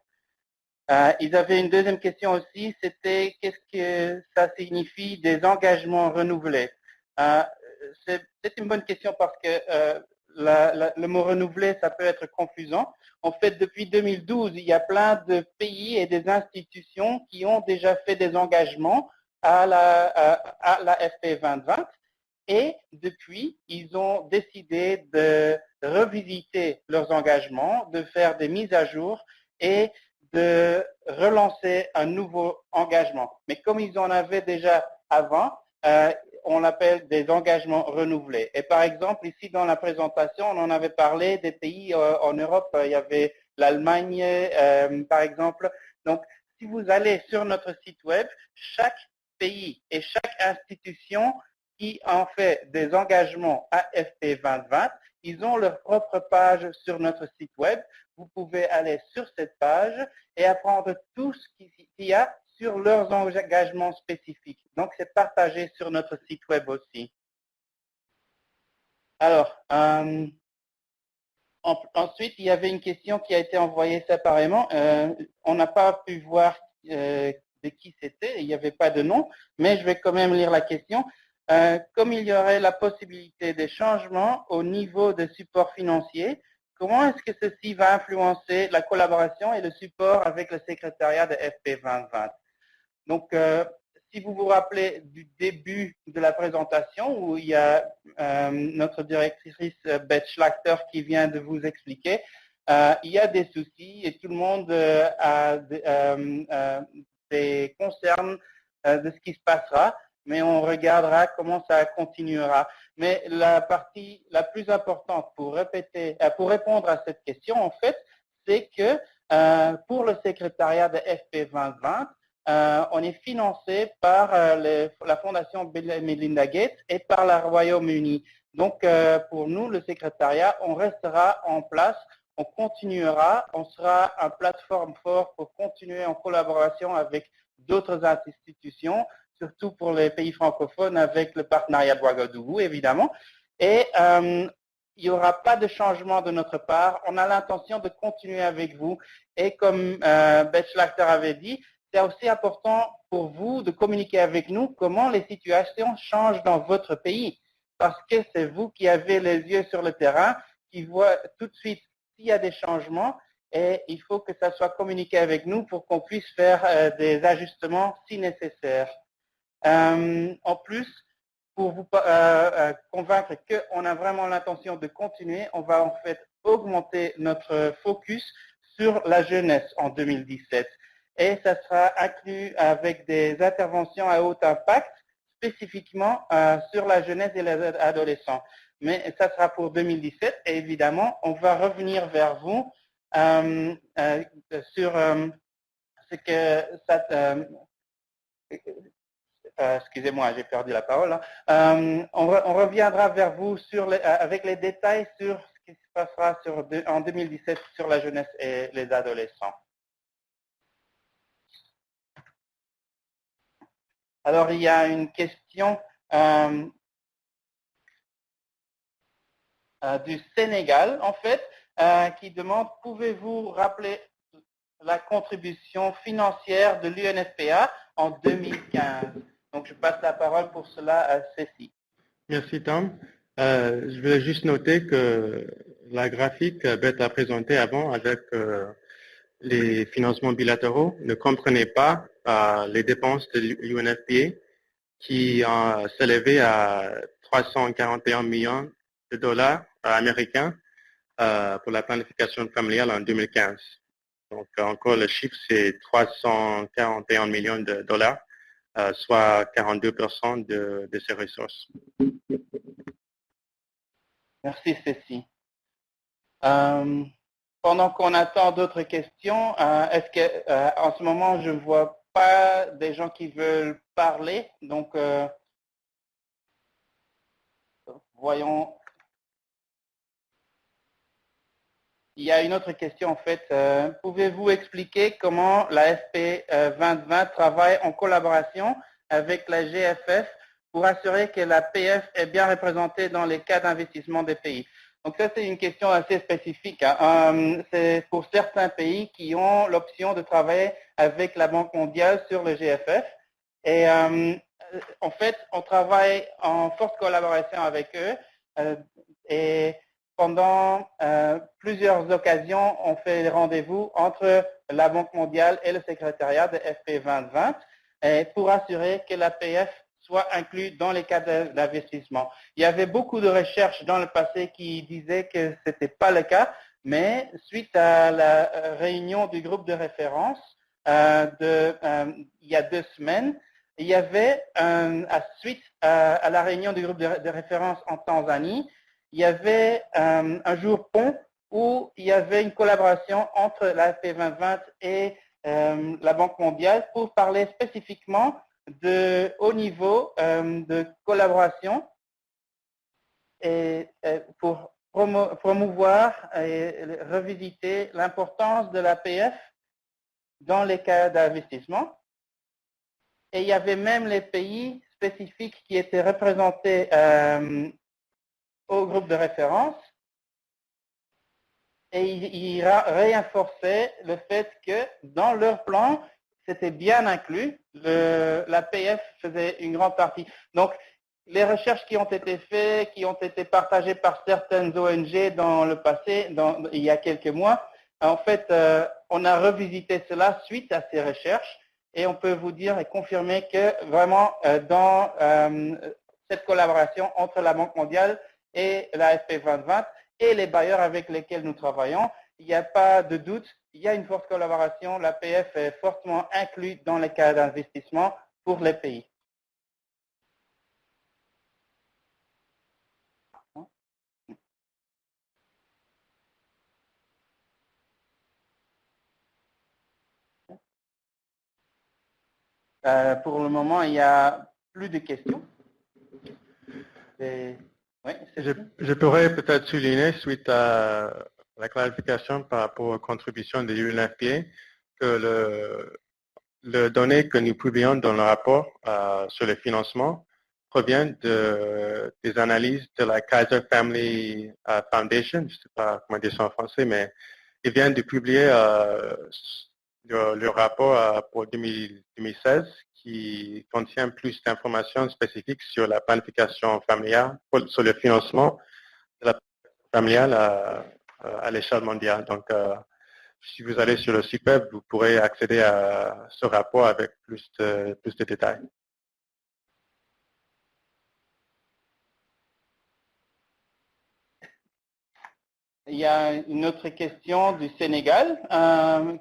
Ils avaient une deuxième question aussi, c'était qu'est-ce que ça signifie des engagements renouvelés? C'est une bonne question parce que le mot renouvelé, ça peut être confusant. En fait, depuis 2012, il y a plein de pays et des institutions qui ont déjà fait des engagements à la FP 2020 et depuis, ils ont décidé de revisiter leurs engagements, de faire des mises à jour et de relancer un nouveau engagement. Mais comme ils en avaient déjà avant, on l'appelle des engagements renouvelés. Et par exemple, ici dans la présentation, on en avait parlé des pays en Europe, il y avait l'Allemagne par exemple. Donc, si vous allez sur notre site web, chaque pays et chaque institution qui ont fait des engagements AFP 2020, ils ont leur propre page sur notre site web. Vous pouvez aller sur cette page et apprendre tout ce qu'il y a sur leurs engagements spécifiques. Donc, c'est partagé sur notre site web aussi. Alors, ensuite, il y avait une question qui a été envoyée séparément. On n'a pas pu voir de qui c'était, il n'y avait pas de nom, mais je vais quand même lire la question. Comme il y aurait la possibilité de changements au niveau de support financier, comment est-ce que ceci va influencer la collaboration et le support avec le secrétariat de FP 2020? Donc, si vous vous rappelez du début de la présentation où il y a notre directrice Beth Schlachter qui vient de vous expliquer, il y a des soucis et tout le monde a des concerns de ce qui se passera, mais on regardera comment ça continuera. Mais la partie la plus importante pour répondre à cette question, en fait, c'est que pour le secrétariat de FP 2020, on est financé par la Fondation Bill et Melinda Gates et par le Royaume-Uni. Donc, pour nous, le secrétariat, on restera en place, on continuera, on sera une plateforme forte pour continuer en collaboration avec d'autres institutions, surtout pour les pays francophones avec le partenariat de Ouagadougou, évidemment. Et il n'y aura pas de changement de notre part. On a l'intention de continuer avec vous. Et comme Beth Schlachter avait dit, c'est aussi important pour vous de communiquer avec nous comment les situations changent dans votre pays. Parce que c'est vous qui avez les yeux sur le terrain, qui voient tout de suite s'il y a des changements et il faut que ça soit communiqué avec nous pour qu'on puisse faire des ajustements si nécessaire. En plus, pour vous convaincre qu'on a vraiment l'intention de continuer, on va en fait augmenter notre focus sur la jeunesse en 2017. Et ça sera inclus avec des interventions à haut impact, spécifiquement sur la jeunesse et les adolescents. Mais ça sera pour 2017 et évidemment, on va revenir vers vous sur ce que ça... excusez-moi, j'ai perdu la parole. On reviendra vers vous avec les détails sur ce qui se passera en 2017 sur la jeunesse et les adolescents. Alors, il y a une question du Sénégal, en fait, qui demande, pouvez-vous rappeler la contribution financière de l'UNFPA en 2015? Donc, je passe la parole pour cela à Cécile. Merci, Tom. Je voulais juste noter que la graphique Beth a présentée avant avec les financements bilatéraux ne comprenait pas les dépenses de l'UNFPA qui s'élevaient à 341 millions de dollars américains pour la planification familiale en 2015. Donc encore le chiffre c'est 341 millions de dollars, soit 42% de ces ressources. Merci Cécile. Pendant qu'on attend d'autres questions, est-ce que en ce moment je ne vois pas des gens qui veulent parler, donc voyons. Il y a une autre question en fait. Pouvez-vous expliquer comment la FP 2020 travaille en collaboration avec la GFF pour assurer que la PF est bien représentée dans les cas d'investissement des pays? Donc ça, c'est une question assez spécifique. C'est pour certains pays qui ont l'option de travailler avec la Banque mondiale sur le GFF. Et en fait, on travaille en forte collaboration avec eux. Et pendant plusieurs occasions, on fait des rendez-vous entre la Banque mondiale et le secrétariat de FP 2020 pour assurer que la PF soit inclus dans les cas d'investissement. Il y avait beaucoup de recherches dans le passé qui disaient que ce n'était pas le cas, mais suite à la réunion du groupe de référence il y a 2 semaines, il y avait, suite à la réunion du groupe de référence en Tanzanie, il y avait un jour pont où il y avait une collaboration entre la FP 2020 et la Banque mondiale pour parler spécifiquement de haut niveau de collaboration et pour promouvoir et revisiter l'importance de l'APF dans les cas d'investissement. Et il y avait même les pays spécifiques qui étaient représentés au groupe de référence. Et ils réinforçaient le fait que dans leur plan, c'était bien inclus. L'APF faisait une grande partie. Donc, les recherches qui ont été faites, qui ont été partagées par certaines ONG dans le passé, il y a quelques mois, en fait, on a revisité cela suite à ces recherches et on peut vous dire et confirmer que vraiment dans cette collaboration entre la Banque mondiale et la FP 2020 et les bailleurs avec lesquels nous travaillons, il n'y a pas de doute, il y a une forte collaboration, l'APF est fortement inclue dans les cas d'investissement pour les pays. Pour le moment, il n'y a plus de questions. Oui, je pourrais peut-être souligner, suite à la clarification par rapport aux contributions de l'UNFPA, que les données que nous publions dans le rapport sur le financement proviennent des analyses de la Kaiser Family Foundation, je ne sais pas comment dire ça en français, mais ils viennent de publier le rapport pour 2016 qui contient plus d'informations spécifiques sur la planification familiale, sur le financement de la familiale à l'échelle mondiale. Donc, si vous allez sur le site web, vous pourrez accéder à ce rapport avec plus de détails. Il y a une autre question du Sénégal.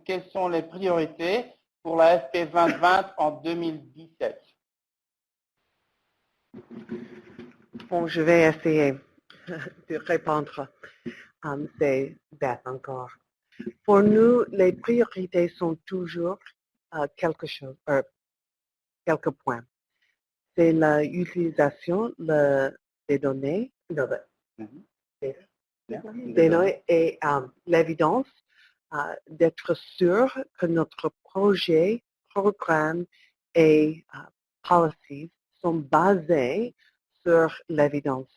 Quelles sont les priorités pour la FP 2020 en 2017? Bon, je vais essayer de répondre. C'est bête encore. Pour nous, les priorités sont toujours quelques points. C'est l'utilisation des données, et l'évidence d'être sûr que notre projet, programme et policies sont basés sur l'évidence.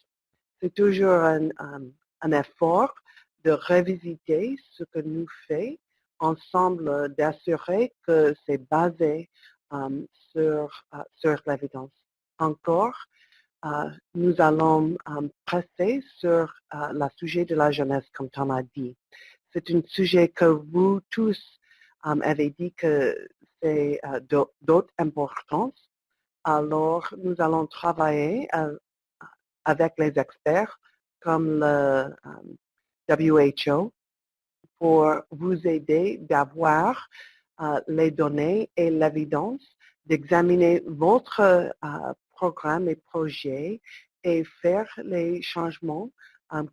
C'est toujours un effort de revisiter ce que nous faisons ensemble, d'assurer que c'est basé sur l'évidence. Encore, nous allons presser sur le sujet de la jeunesse, comme Tom a dit. C'est un sujet que vous tous avez dit que c'est d'autres importance. Alors, nous allons travailler avec les experts comme le WHO pour vous aider d'avoir les données et l'évidence, d'examiner votre programme et projet et faire les changements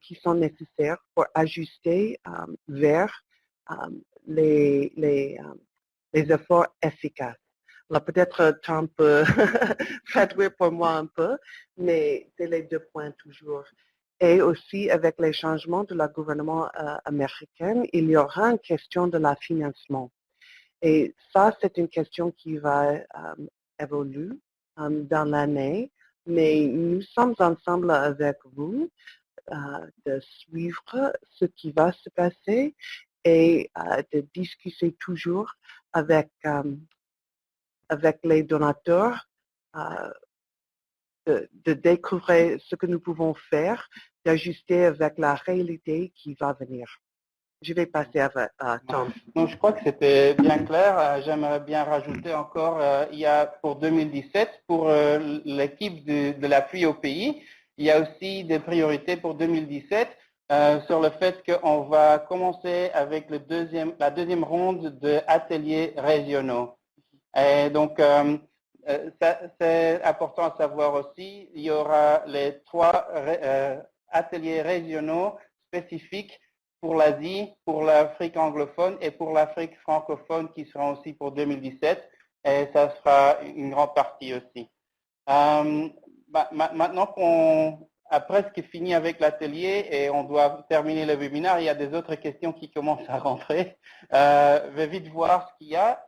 qui sont nécessaires pour ajuster vers les efforts efficaces. Là, peut-être Tom peut traduire pour moi un peu, mais c'est les deux points toujours. Et aussi, avec les changements de la gouvernement américain, il y aura une question de la financement. Et ça, c'est une question qui va évoluer dans l'année, mais nous sommes ensemble avec vous de suivre ce qui va se passer et de discuter toujours avec les donateurs, de découvrir ce que nous pouvons faire, d'ajuster avec la réalité qui va venir. Je vais passer à Tom. Donc, je crois que c'était bien clair. J'aimerais bien rajouter encore, il y a pour 2017, pour l'équipe de l'appui au pays, il y a aussi des priorités pour 2017 sur le fait qu'on va commencer avec la deuxième ronde d'ateliers régionaux. Et donc, c'est important à savoir aussi, il y aura les 3 ateliers régionaux spécifiques pour l'Asie, pour l'Afrique anglophone et pour l'Afrique francophone qui seront aussi pour 2017. et ça sera une grande partie aussi. Maintenant qu'on a presque fini avec l'atelier et on doit terminer le webinaire, il y a des autres questions qui commencent à rentrer. Je vais vite voir ce qu'il y a.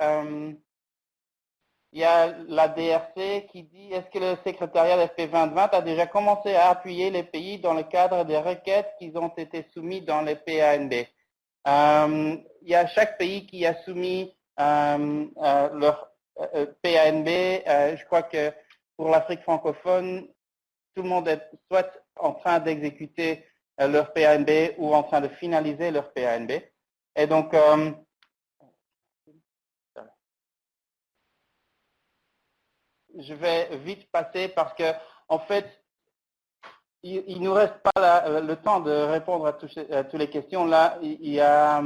Il y a la DRC qui dit, est-ce que le secrétariat de FP 2020 a déjà commencé à appuyer les pays dans le cadre des requêtes qui ont été soumises dans les PANB? Il y a chaque pays qui a soumis leur PANB. Je crois que pour l'Afrique francophone, tout le monde est soit en train d'exécuter leur PANB ou en train de finaliser leur PANB. Et donc, je vais vite passer parce que, en fait, il ne nous reste pas le temps de répondre à toutes les questions. Là, il y a,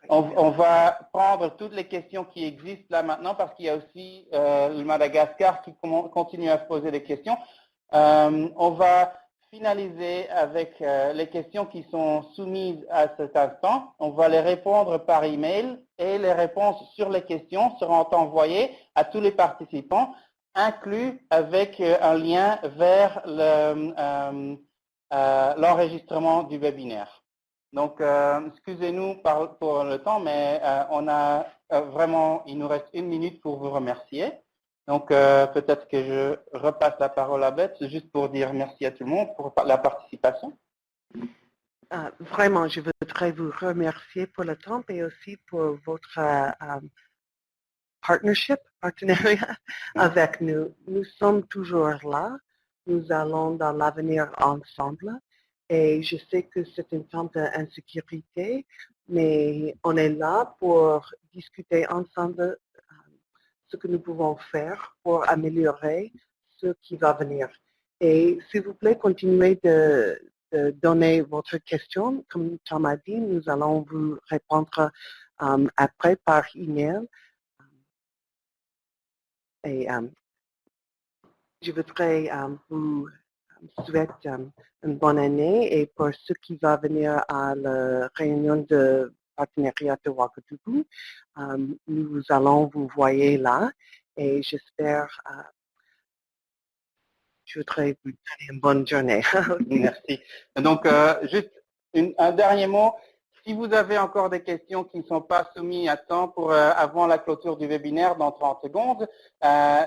on va prendre toutes les questions qui existent là maintenant parce qu'il y a aussi le Madagascar qui continue à se poser des questions. On va finaliser avec les questions qui sont soumises à cet instant. On va les répondre par email et les réponses sur les questions seront envoyées à tous les participants, inclus avec un lien vers l'enregistrement du webinaire. Donc, excusez-nous pour le temps, mais on a vraiment, il nous reste 1 minute pour vous remercier. Donc, peut-être que je repasse la parole à Beth, juste pour dire merci à tout le monde pour la participation. Vraiment, je voudrais vous remercier pour le temps et aussi pour votre partenariat avec nous. Nous sommes toujours là. Nous allons dans l'avenir ensemble. Et je sais que c'est un temps d'insécurité, mais on est là pour discuter ensemble ce que nous pouvons faire pour améliorer ce qui va venir. Et s'il vous plaît, continuez de donner votre question. Comme Tom a dit, nous allons vous répondre après par email. Et je voudrais vous souhaiter une bonne année et pour ce qui va venir à la réunion de partenariat de Ouagadougou, nous allons vous voir là et j'espère, je voudrais vous donner une bonne journée. Merci. Donc, juste un dernier mot. Si vous avez encore des questions qui ne sont pas soumises à temps pour avant la clôture du webinaire dans 30 secondes,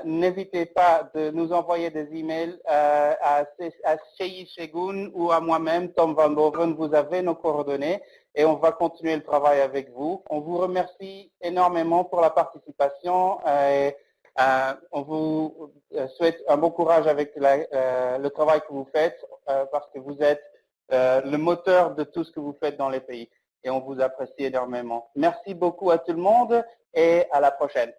n'hésitez pas de nous envoyer des emails à Cheyi Chegoun ou à moi-même, Tom Van Boven. Vous avez nos coordonnées et on va continuer le travail avec vous. On vous remercie énormément pour la participation et on vous souhaite un bon courage avec le travail que vous faites parce que vous êtes le moteur de tout ce que vous faites dans les pays. Et on vous apprécie énormément. Merci beaucoup à tout le monde et à la prochaine.